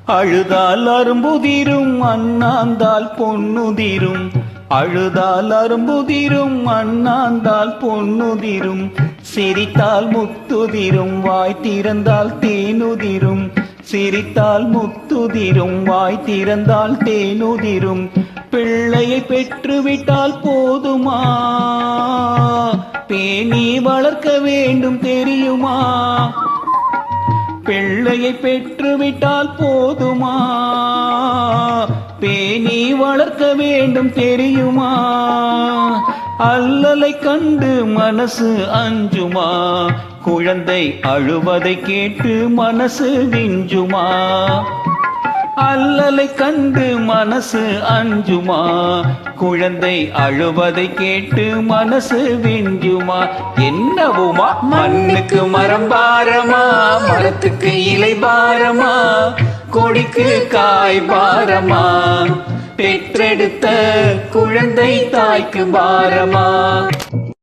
அழுதால் அரும்புதிரும் அண்ணாந்தால் பொன்னுதிரும். அழுதால் அரும்புதிரும் அண்ணாந்தால் பொன்னுதிரும். சிரித்தால் முத்துதிரும் வாய் திறந்தால் தேனுதிரும். சிரித்தால் முத்துதிரும் வாய் திறந்தால் தேனுதிரும். பிள்ளையை பெற்றுவிட்டால் போதுமா, பேணி வளர்க்க வேண்டும் தெரியுமா. பிள்ளையை பெற்றுவிட்டால் போதுமா, பேணி வளர்க்க வேண்டும் தெரியுமா. அல்லலை கண்டு மனசு அஞ்சுமா, குழந்தை அழுவதை கேட்டு மனசு விஞ்சுமா. அல்லலை கண்டு மனசு அஞ்சுமா, குழந்தை அழுவதை கேட்டு மனசு விஞ்சுமா. என்னவுமா மண்ணுக்கு மரம் பாரமா, மரத்துக்கு இலை பாரமா, கொடிக்கு காய் பாரமா, பெற்றெடுத்த குழந்தை தாய்க்கு பாரமா.